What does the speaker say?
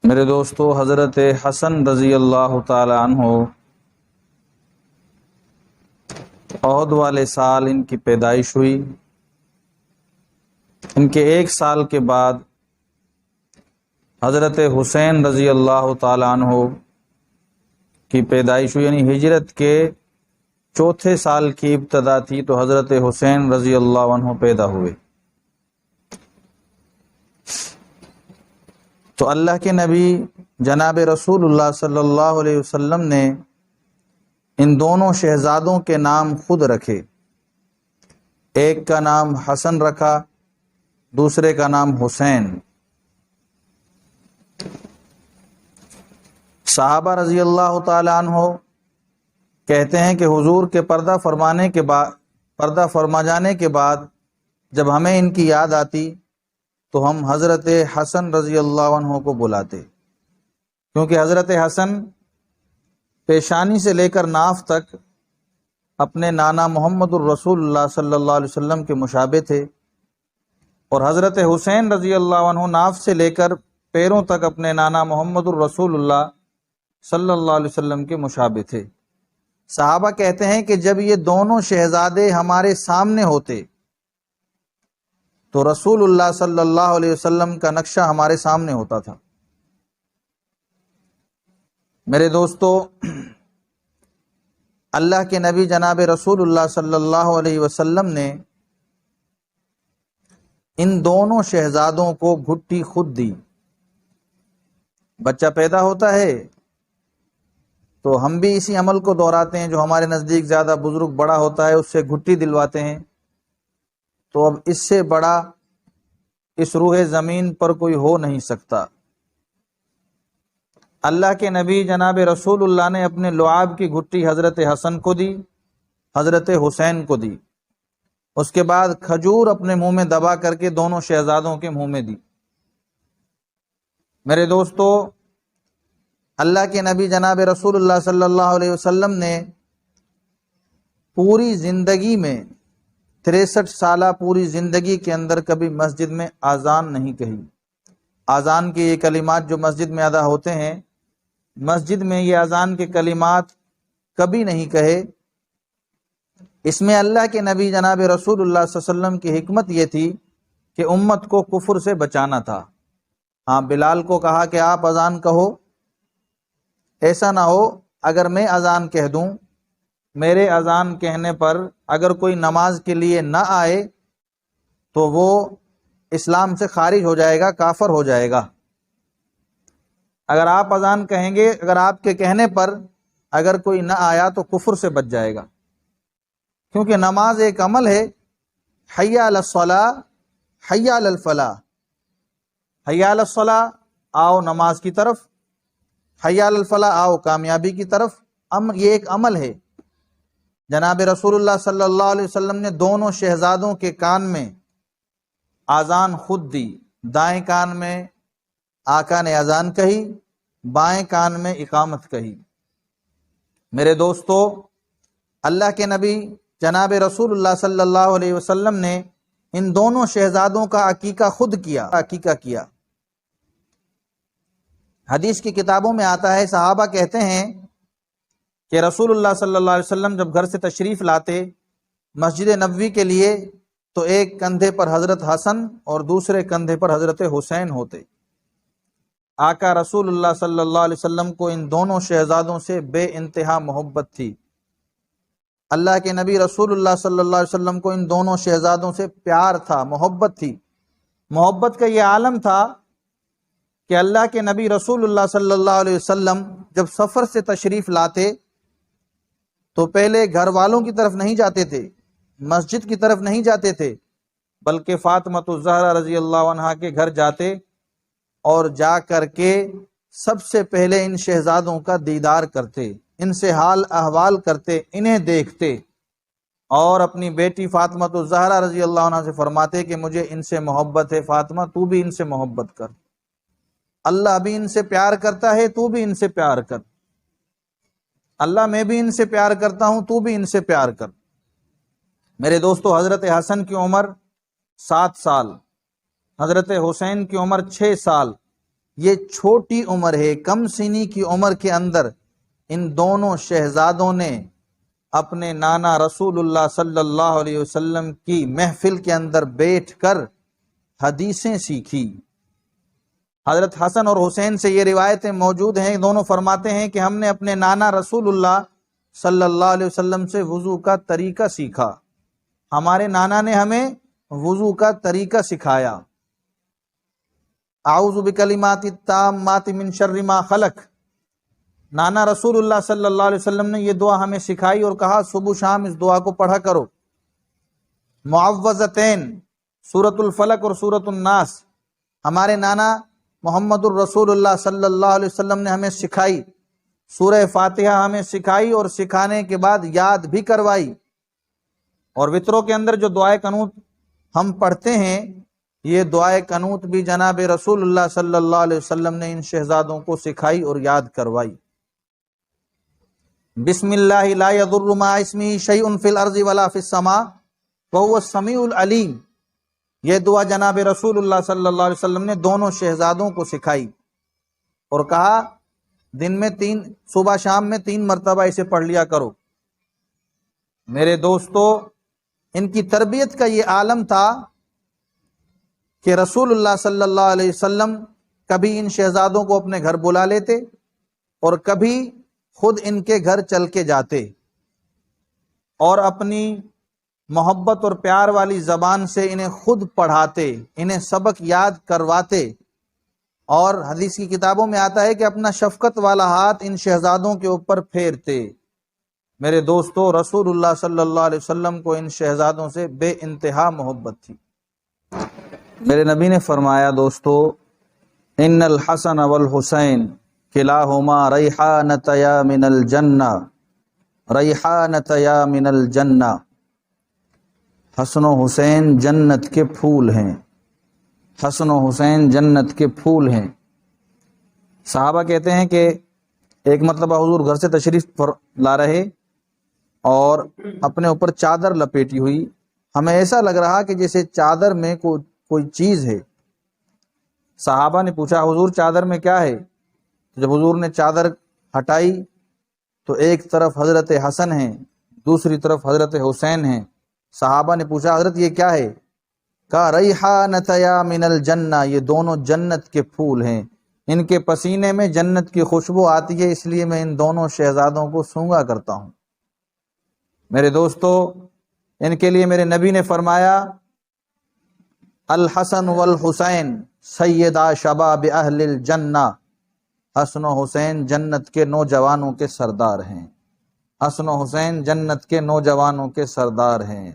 میرے دوستو، حضرت حسن رضی اللہ تعالی عنہ احد والے سال ان کی پیدائش ہوئی۔ ان کے 1 سال کے بعد حضرت حسین رضی اللہ تعالی عنہ کی پیدائش ہوئی، یعنی ہجرت کے 4 سال کی ابتدا تھی تو حضرت حسین رضی اللہ عنہ پیدا ہوئے۔ تو اللہ کے نبی جناب رسول اللہ صلی اللہ علیہ وسلم نے ان دونوں شہزادوں کے نام خود رکھے۔ ایک کا نام حسن رکھا، دوسرے کا نام حسین۔ صحابہ رضی اللہ تعالی عنہ کہتے ہیں کہ حضور کے پردہ فرما جانے کے بعد جب ہمیں ان کی یاد آتی تو ہم حضرت حسن رضی اللہ عنہ کو بلاتے، کیونکہ حضرت حسن پیشانی سے لے کر ناف تک اپنے نانا محمد الرسول اللہ صلی اللہ علیہ وسلم کے مشابہ تھے، اور حضرت حسین رضی اللہ عنہ ناف سے لے کر پیروں تک اپنے نانا محمد الرسول اللہ صلی اللہ علیہ وسلم کے مشابہ تھے۔ صحابہ کہتے ہیں کہ جب یہ دونوں شہزادے ہمارے سامنے ہوتے تو رسول اللہ صلی اللہ علیہ وسلم کا نقشہ ہمارے سامنے ہوتا تھا۔ میرے دوستو، اللہ کے نبی جناب رسول اللہ صلی اللہ علیہ وسلم نے ان دونوں شہزادوں کو گھٹی خود دی۔ بچہ پیدا ہوتا ہے تو ہم بھی اسی عمل کو دہراتے ہیں، جو ہمارے نزدیک زیادہ بزرگ بڑا ہوتا ہے اس سے گھٹی دلواتے ہیں۔ تو اب اس سے بڑا اس روح زمین پر کوئی ہو نہیں سکتا۔ اللہ کے نبی جناب رسول اللہ نے اپنے لعاب کی گھٹی حضرت حسن کو دی، حضرت حسین کو دی، اس کے بعد کھجور اپنے منہ میں دبا کر کے دونوں شہزادوں کے منہ میں دی۔ میرے دوستو، اللہ کے نبی جناب رسول اللہ صلی اللہ علیہ وسلم نے پوری زندگی میں 63 سالہ پوری زندگی کے اندر کبھی مسجد میں اذان نہیں کہی۔ اذان کے یہ کلمات جو مسجد میں ادا ہوتے ہیں، مسجد میں یہ اذان کے کلمات کبھی نہیں کہے۔ اس میں اللہ کے نبی جناب رسول اللہ صلی اللہ علیہ وسلم کی حکمت یہ تھی کہ امت کو کفر سے بچانا تھا۔ ہاں، بلال کو کہا کہ آپ اذان کہو، ایسا نہ ہو اگر میں اذان کہہ دوں، میرے اذان کہنے پر اگر کوئی نماز کے لیے نہ آئے تو وہ اسلام سے خارج ہو جائے گا، کافر ہو جائے گا۔ اگر آپ اذان کہیں گے، اگر آپ کے کہنے پر اگر کوئی نہ آیا تو کفر سے بچ جائے گا، کیونکہ نماز ایک عمل ہے۔ حی علی الصلاۃ، حی علی الفلاح، حی علی الصلاۃ آؤ نماز کی طرف، حی علی الفلاح آؤ کامیابی کی طرف۔ یہ ایک عمل ہے۔ جناب رسول اللہ صلی اللہ علیہ وسلم نے دونوں شہزادوں کے کان میں اذان خود دی۔ دائیں کان میں آقا نے اذان کہی، بائیں کان میں اقامت کہی۔ میرے دوستو، اللہ کے نبی جناب رسول اللہ صلی اللہ علیہ وسلم نے ان دونوں شہزادوں کا عقیقہ خود کیا۔ حدیث کی کتابوں میں آتا ہے، صحابہ کہتے ہیں کہ رسول اللہ صلی اللہ علیہ وسلم جب گھر سے تشریف لاتے مسجد نبوی کے لیے تو ایک کندھے پر حضرت حسن اور دوسرے کندھے پر حضرت حسین ہوتے۔ آقا رسول اللہ صلی اللہ علیہ وسلم کو ان دونوں شہزادوں سے بے انتہا محبت تھی۔ اللہ کے نبی رسول اللہ صلی اللہ علیہ وسلم کو ان دونوں شہزادوں سے پیار تھا، محبت تھی۔ محبت کا یہ عالم تھا کہ اللہ کے نبی رسول اللہ صلی اللہ علیہ وسلم جب سفر سے تشریف لاتے تو پہلے گھر والوں کی طرف نہیں جاتے تھے، مسجد کی طرف نہیں جاتے تھے، بلکہ فاطمہ الزہرا رضی اللہ عنہا کے گھر جاتے اور جا کر کے سب سے پہلے ان شہزادوں کا دیدار کرتے، ان سے حال احوال کرتے، انہیں دیکھتے، اور اپنی بیٹی فاطمہ الزہرا رضی اللہ عنہا سے فرماتے کہ مجھے ان سے محبت ہے، فاطمہ تو بھی ان سے محبت کر، اللہ بھی ان سے پیار کرتا ہے، تو بھی ان سے پیار کر، اللہ میں بھی ان سے پیار کرتا ہوں، تو بھی ان سے پیار کر۔ میرے دوستو، حضرت حسن کی عمر 7 سال، حضرت حسین کی عمر 6 سال، یہ چھوٹی عمر ہے، کم سنی کی عمر کے اندر ان دونوں شہزادوں نے اپنے نانا رسول اللہ صلی اللہ علیہ وسلم کی محفل کے اندر بیٹھ کر حدیثیں سیکھی۔ حضرت حسن اور حسین سے یہ روایتیں موجود ہیں، دونوں فرماتے ہیں کہ ہم نے اپنے نانا رسول اللہ صلی اللہ علیہ وسلم سے وضو کا طریقہ سیکھا، ہمارے نانا نے ہمیں وضو کا طریقہ سکھایا۔ اعوذ بکلمات التامات من شر ما خلق، نانا رسول اللہ صلی اللہ علیہ وسلم نے یہ دعا ہمیں سکھائی اور کہا صبح شام اس دعا کو پڑھا کرو۔ معوذتین، سورۃ الفلق اور سورۃ الناس، ہمارے نانا محمد الرسول اللہ صلی اللہ علیہ وسلم نے ہمیں سکھائی۔ سورہ فاتحہ ہمیں سکھائی اور سکھانے کے بعد یاد بھی کروائی۔ اور وطروں کے اندر جو دعائے قنوت ہم پڑھتے ہیں، یہ دعائے قنوت بھی جناب رسول اللہ صلی اللہ علیہ وسلم نے ان شہزادوں کو سکھائی اور یاد کروائی۔ بسم اللہ لا یضر مع اسمہ شیء فی الارض ولا فی السماء وہو السمیع العلیم، یہ دعا جناب رسول اللہ صلی اللہ علیہ وسلم نے دونوں شہزادوں کو سکھائی اور کہا دن میں صبح شام میں 3 مرتبہ اسے پڑھ لیا کرو۔ میرے دوستو، ان کی تربیت کا یہ عالم تھا کہ رسول اللہ صلی اللہ علیہ وسلم کبھی ان شہزادوں کو اپنے گھر بلا لیتے اور کبھی خود ان کے گھر چل کے جاتے اور اپنی محبت اور پیار والی زبان سے انہیں خود پڑھاتے، انہیں سبق یاد کرواتے۔ اور حدیث کی کتابوں میں آتا ہے کہ اپنا شفقت والا ہاتھ ان شہزادوں کے اوپر پھیرتے۔ میرے دوستو، رسول اللہ صلی اللہ علیہ وسلم کو ان شہزادوں سے بے انتہا محبت تھی۔ میرے نبی نے فرمایا دوستو، ان الحسن والحسین کلاہما ریحانتیا من الجنہ، ریحانتیا من الجنہ، حسن و حسین جنت کے پھول ہیں، حسن و حسین جنت کے پھول ہیں۔ صحابہ کہتے ہیں کہ ایک مرتبہ حضور گھر سے تشریف لا رہے اور اپنے اوپر چادر لپیٹی ہوئی، ہمیں ایسا لگ رہا کہ جیسے چادر میں کوئی چیز ہے۔ صحابہ نے پوچھا حضور چادر میں کیا ہے؟ جب حضور نے چادر ہٹائی تو ایک طرف حضرت حسن ہیں، دوسری طرف حضرت حسین ہیں۔ صحابہ نے پوچھا حضرت یہ کیا ہے؟ کہا ریحانتیا من الجنہ، یہ دونوں جنت کے پھول ہیں، ان کے پسینے میں جنت کی خوشبو آتی ہے، اس لیے میں ان دونوں شہزادوں کو سونگا کرتا ہوں۔ میرے دوستو، ان کے لیے میرے نبی نے فرمایا الحسن والحسین سیدا شباب اہل الجنہ، حسن و حسین جنت کے نوجوانوں کے سردار ہیں، حسن و حسین جنت کے نوجوانوں کے سردار ہیں۔